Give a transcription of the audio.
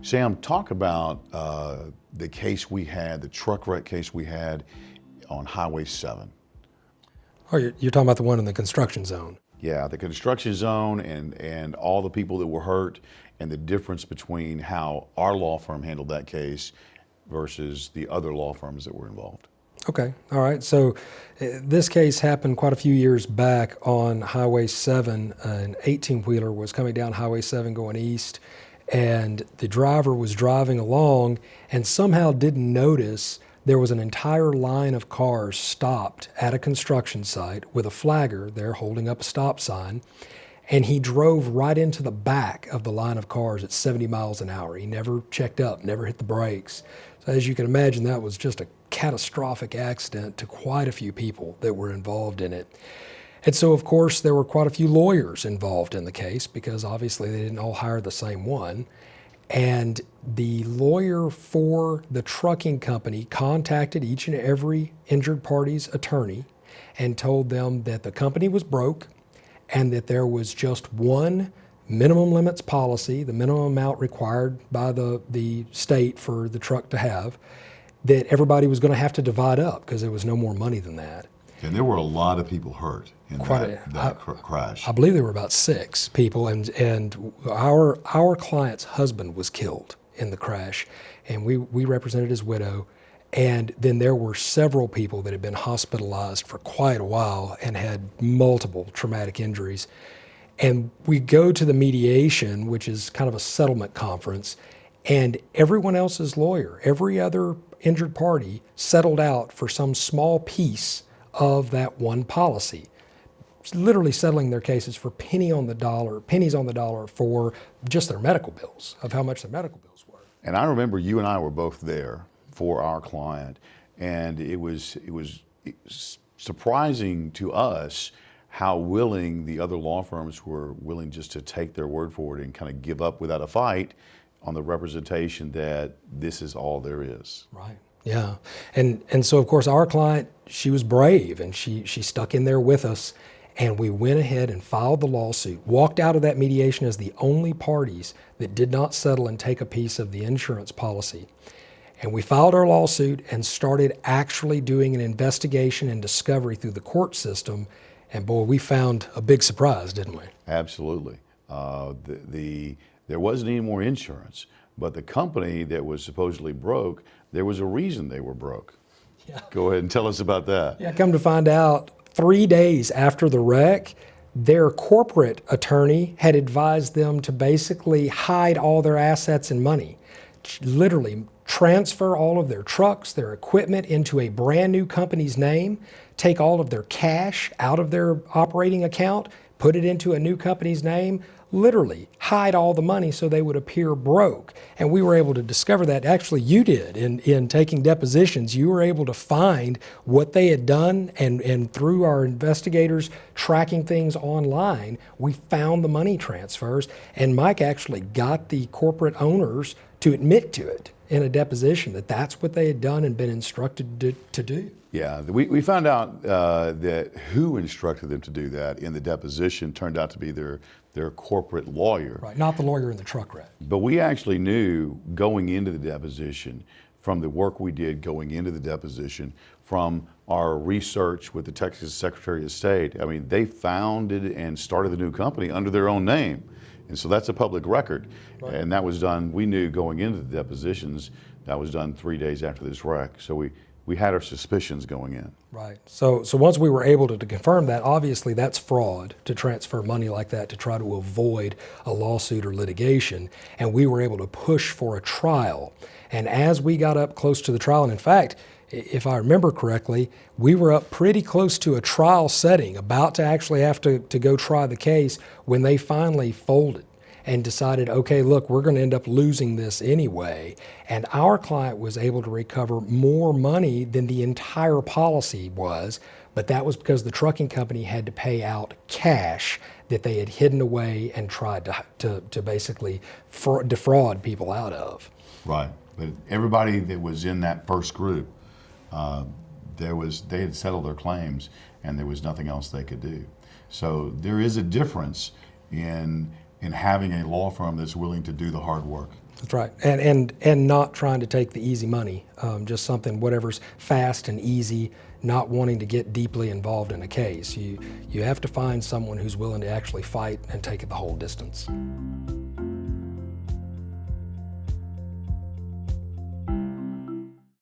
Sam, talk about the case we had, the truck wreck case we had on Highway 7. Oh, you're talking about the one in the construction zone. Yeah, the construction zone and all the people that were hurt, and the difference between how our law firm handled that case versus the other law firms that were involved. Okay, all right. So this case happened quite a few years back on Highway 7. An 18-wheeler was coming down Highway 7 going east, and the driver was driving along and somehow didn't notice there was an entire line of cars stopped at a construction site with a flagger there holding up a stop sign, and he drove right into the back of the line of cars at 70 miles an hour. He never checked up, never hit the brakes. So as you can imagine, that was just a catastrophic accident to quite a few people that were involved in it. And so, of course, there were quite a few lawyers involved in the case because obviously they didn't all hire the same one. And the lawyer for the trucking company contacted each and every injured party's attorney and told them that the company was broke and that there was just one minimum limits policy, the minimum amount required by the state for the truck to have, that everybody was going to have to divide up because there was no more money than that. And there were a lot of people hurt in that crash. I believe there were about 6 people, and our client's husband was killed in the crash, and we represented his widow. And then there were several people that had been hospitalized for quite a while and had multiple traumatic injuries. And we go to the mediation, which is kind of a settlement conference, and everyone else's lawyer, every other injured party, settled out for some small piece of that one policy, literally settling their cases for pennies on the dollar for just their medical bills, of how much their medical bills were. And I remember you and I were both there for our client, and it was surprising to us how willing the other law firms were willing just to take their word for it and kind of give up without a fight on the representation that this is all there is. Right. Yeah. And so, of course, our client, she was brave, and she stuck in there with us, and we went ahead and filed the lawsuit, walked out of that mediation as the only parties that did not settle and take a piece of the insurance policy. And we filed our lawsuit and started actually doing an investigation and discovery through the court system. And boy, we found a big surprise, didn't we? Absolutely. There wasn't any more insurance, but the company that was supposedly broke, there was a reason they were broke. Yeah. Go ahead and tell us about that. Yeah, come to find out, 3 days after the wreck, their corporate attorney had advised them to basically hide all their assets and money, literally transfer all of their trucks, their equipment into a brand new company's name, take all of their cash out of their operating account, put it into a new company's name, literally hide all the money so they would appear broke. And we were able to discover that. Actually, you did in taking depositions. You were able to find what they had done, and through our investigators tracking things online, we found the money transfers. And Mike actually got the corporate owners to admit to it in a deposition that that's what they had done and been instructed to do. Yeah, we found out that who instructed them to do that in the deposition turned out to be their corporate lawyer. Right, not the lawyer in the truck wreck. But we actually knew going into the deposition, from the work we did going into the deposition, from our research with the Texas Secretary of State, I mean, they founded and started the new company under their own name. And so that's a public record. Right. And that was done, we knew going into the depositions, that was done 3 days after this wreck. So we had our suspicions going in. Right. So once we were able to confirm that, obviously that's fraud to transfer money like that to try to avoid a lawsuit or litigation. And we were able to push for a trial. And as we got up close to the trial, and in fact, if I remember correctly, we were up pretty close to a trial setting, about to actually have to go try the case, when they finally folded and decided, okay, look, we're going to end up losing this anyway. And our client was able to recover more money than the entire policy was, but that was because the trucking company had to pay out cash that they had hidden away and tried to basically defraud people out of. Right, but everybody that was in that first group, they had settled their claims, and there was nothing else they could do. So there is a difference in having a law firm that's willing to do the hard work. That's right, and not trying to take the easy money, just something whatever's fast and easy, not wanting to get deeply involved in a case. You have to find someone who's willing to actually fight and take it the whole distance.